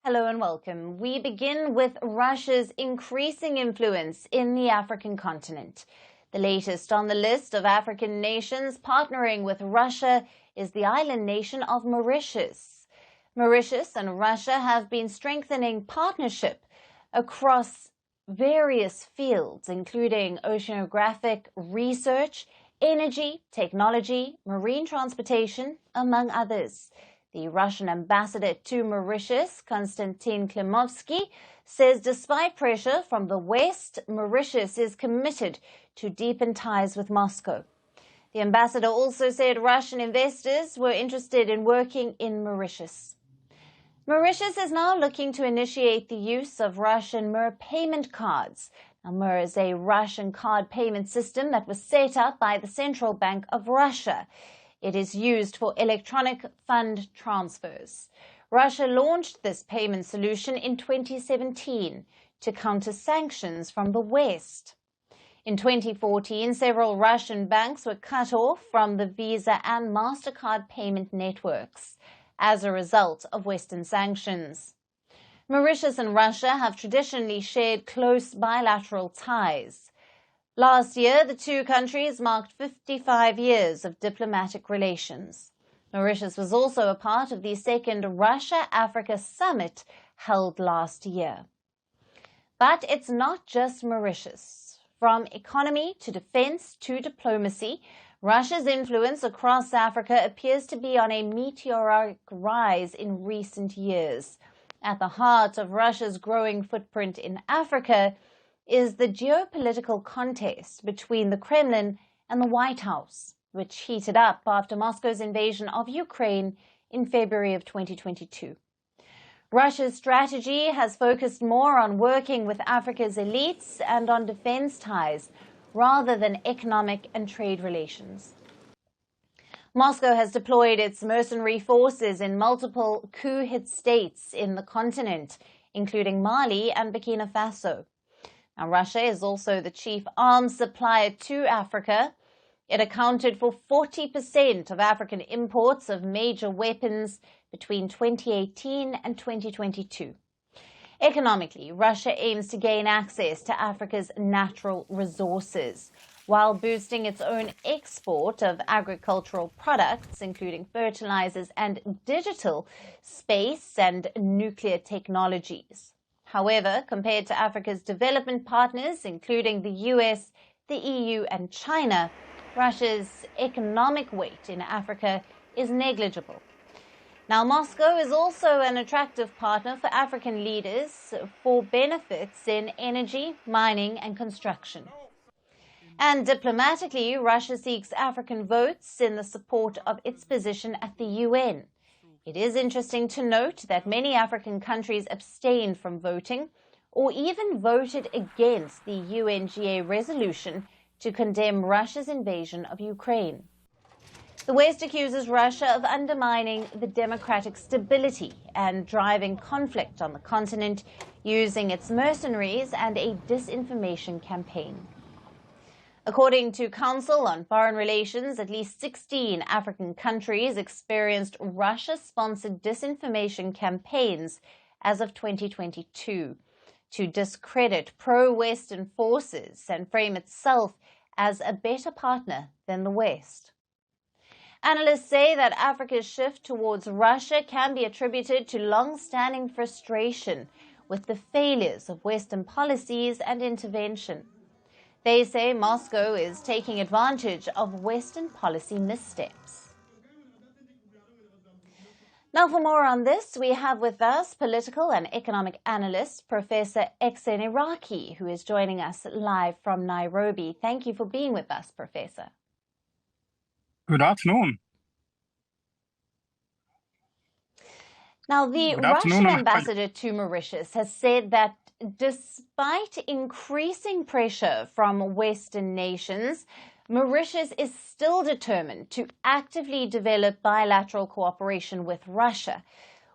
Hello and welcome. We begin with Russia's increasing influence in the African continent. The latest on the list of African nations partnering with Russia is the island nation of Mauritius. Mauritius and Russia have been strengthening partnership across various fields, including oceanographic research, energy, technology, marine transportation, among others. The Russian ambassador to Mauritius, Konstantin Klimovsky, says despite pressure from the West, Mauritius is committed to deepen ties with Moscow. The ambassador also said Russian investors were interested in working in Mauritius. Mauritius is now looking to initiate the use of Russian Mir payment cards. Now, Mir is a Russian card payment system that was set up by the Central Bank of Russia. It is used for electronic fund transfers. Russia launched this payment solution in 2017 to counter sanctions from the West. In 2014, several Russian banks were cut off from the Visa and MasterCard payment networks as a result of Western sanctions. Mauritius and Russia have traditionally shared close bilateral ties. Last year, the two countries marked 55 years of diplomatic relations. Mauritius was also a part of the second Russia-Africa summit held last year. But it's not just Mauritius. From economy to defense to diplomacy, Russia's influence across Africa appears to be on a meteoric rise in recent years. At the heart of Russia's growing footprint in Africa is the geopolitical contest between the Kremlin and the White House, which heated up after Moscow's invasion of Ukraine in February of 2022. Russia's strategy has focused more on working with Africa's elites and on defense ties rather than economic and trade relations. Moscow has deployed its mercenary forces in multiple coup-hit states in the continent, including Mali and Burkina Faso. Now, Russia is also the chief arms supplier to Africa. It accounted for 40% of African imports of major weapons between 2018 and 2022. Economically, Russia aims to gain access to Africa's natural resources while boosting its own export of agricultural products, including fertilizers and digital, space and nuclear technologies. However, compared to Africa's development partners, including the US, the EU and China, Russia's economic weight in Africa is negligible. Now, Moscow is also an attractive partner for African leaders for benefits in energy, mining and construction. And diplomatically, Russia seeks African votes in the support of its position at the UN. It is interesting to note that many African countries abstained from voting or even voted against the UNGA resolution to condemn Russia's invasion of Ukraine. The West accuses Russia of undermining the democratic stability and driving conflict on the continent using its mercenaries and a disinformation campaign. According to Council on Foreign Relations, at least 16 African countries experienced Russia-sponsored disinformation campaigns as of 2022 to discredit pro-Western forces and frame itself as a better partner than the West. Analysts say that Africa's shift towards Russia can be attributed to long-standing frustration with the failures of Western policies and intervention. They say Moscow is taking advantage of Western policy missteps. Now, for more on this, we have with us political and economic analyst Professor Alyson Iraqi, who is joining us live from Nairobi. Thank you for being with us, Professor. Good afternoon. Now, the Russian ambassador to Mauritius has said that despite increasing pressure from Western nations, Mauritius is still determined to actively develop bilateral cooperation with Russia.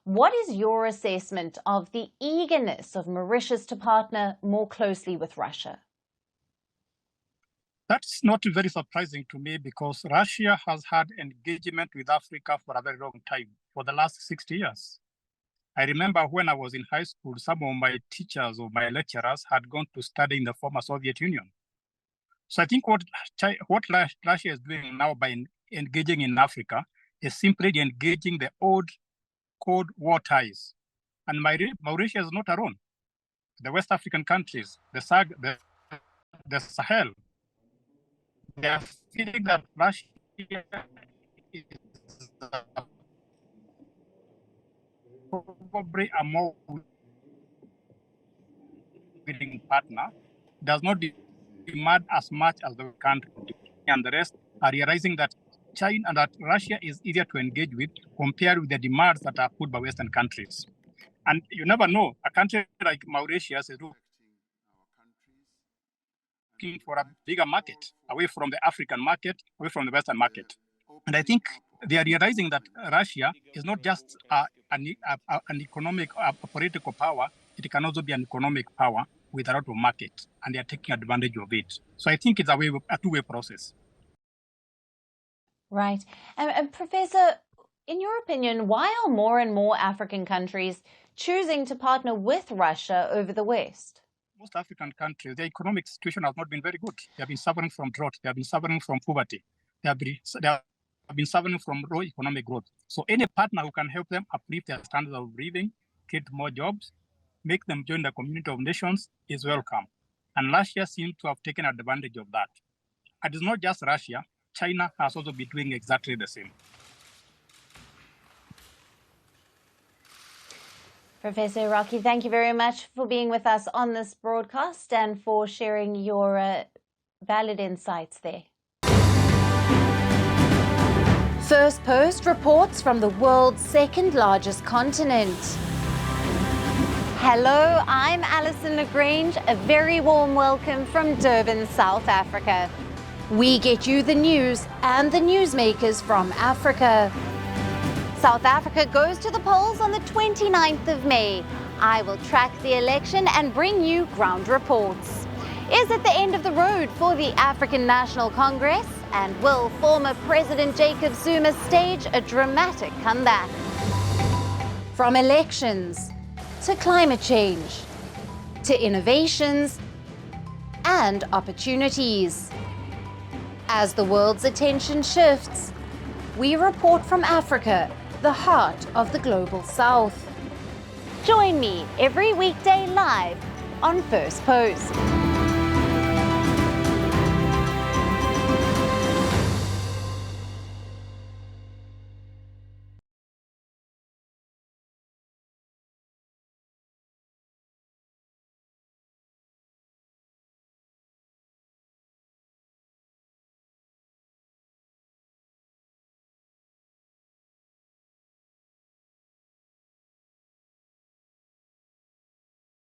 What is your assessment of the eagerness of Mauritius to partner more closely with Russia? That's not very surprising to me because Russia has had engagement with Africa for a very long time, for the last 60 years. I remember when I was in high school, some of my teachers or my lecturers had gone to study in the former Soviet Union. So I think what Russia is doing now by engaging in Africa is simply engaging the old Cold War ties. And Mauritius is not alone. The West African countries, the Sahel, they are feeling that Russia is probably a more willing partner, does not demand as much as the country, and the rest are realizing that China and that Russia is easier to engage with compared with the demands that are put by Western countries. And you never know, a country like Mauritius is looking for a bigger market, away from the African market, away from the Western market. And I think they are realizing that Russia is not just an economic, political power, it can also be an economic power with a lot of market, and they are taking advantage of it. So I think it's a two-way process. Right. And Professor, in your opinion, why are more and more African countries choosing to partner with Russia over the West? Most African countries, their economic situation has not been very good. They have been suffering from drought. They have been suffering from poverty. They have been suffering from low economic growth. So any partner who can help them uplift their standards of living, create more jobs, make them join the community of nations is welcome. And Russia seems to have taken advantage of that. And it's not just Russia. China has also been doing exactly the same. Professor Rocky, thank you very much for being with us on this broadcast and for sharing your valid insights there. Firstpost reports from the world's second largest continent. Hello, I'm Alyson Grange. A very warm welcome from Durban, South Africa. We get you the news and the newsmakers from Africa. South Africa goes to the polls on the 29th of May. I will track the election and bring you ground reports. Is it the end of the road for the African National Congress? And will former President Jacob Zuma stage a dramatic comeback? From elections to climate change to innovations and opportunities. As the world's attention shifts, we report from Africa, the heart of the global South. Join me every weekday live on Firstpost.